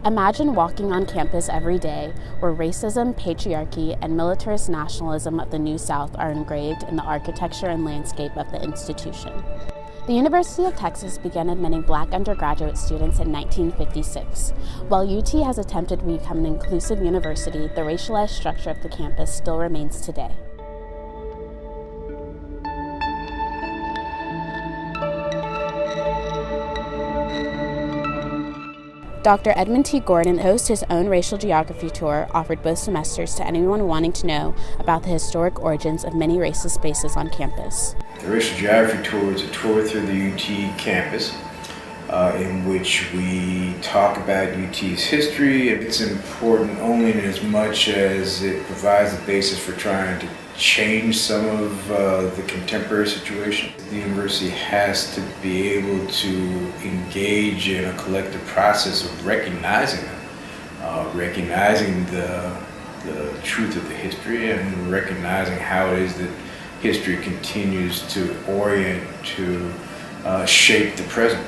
Imagine walking on campus every day where racism, patriarchy, and militarist nationalism of the New South are engraved in the architecture and landscape of the institution. The University of Texas began admitting Black undergraduate students in 1956. While UT has attempted to become an inclusive university, the racialized structure of the campus still remains today. Dr. Edmund T. Gordon hosts his own racial geography tour offered both semesters to anyone wanting to know about the historic origins of many racist spaces on campus. The racial geography tour is a tour through the UT campus in which we talk about UT's history. It's important only in as much as it provides the basis for trying to change some of the contemporary situation. The university has to be able to engage in a collective process of recognizing them, recognizing the truth of the history and recognizing how it is that history continues to orient, to shape the present.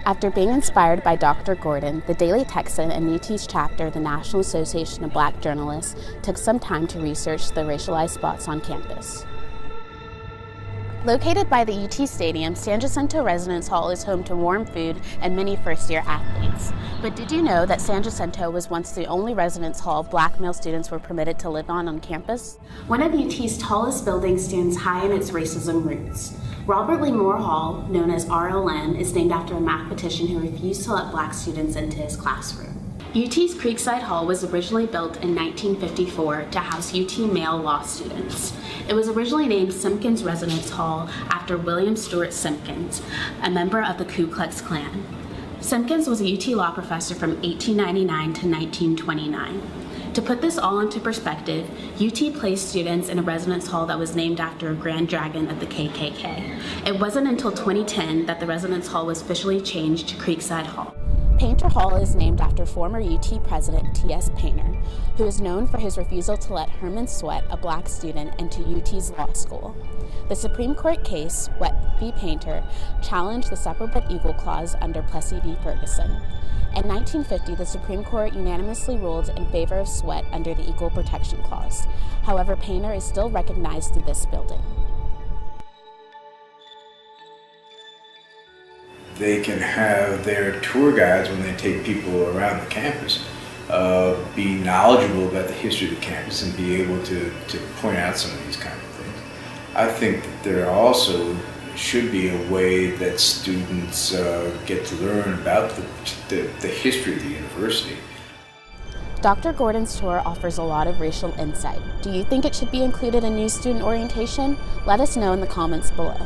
After being inspired by Dr. Gordon, the Daily Texan and UT's chapter, the National Association of Black Journalists, took some time to research the racialized spots on campus. Located by the UT Stadium, San Jacinto Residence Hall is home to warm food and many first-year athletes. But did you know that San Jacinto was once the only residence hall Black male students were permitted to live on campus? One of UT's tallest buildings stands high in its racism roots. Robert Lee Moore Hall, known as RLM, is named after a mathematician who refused to let Black students into his classroom. UT's Creekside Hall was originally built in 1954 to house UT male law students. It was originally named Simpkins Residence Hall after William Stewart Simpkins, a member of the Ku Klux Klan. Simpkins was a UT law professor from 1899 to 1929. To put this all into perspective, UT placed students in a residence hall that was named after a Grand Dragon of the KKK. It wasn't until 2010 that the residence hall was officially changed to Creekside Hall. Painter Hall is named after former UT President T.S. Painter, who is known for his refusal to let Herman Sweatt, a Black student, into UT's law school. The Supreme Court case, Sweatt v. Painter, challenged the separate but equal clause under Plessy v. Ferguson. In 1950, the Supreme Court unanimously ruled in favor of Sweatt under the Equal Protection Clause. However, Painter is still recognized through this building. They can have their tour guides, when they take people around the campus, be knowledgeable about the history of the campus and be able to point out some of these kind of things. I think that there also should be a way that students get to learn about the history of the university. Dr. Gordon's tour offers a lot of racial insight. Do you think it should be included in new student orientation? Let us know in the comments below.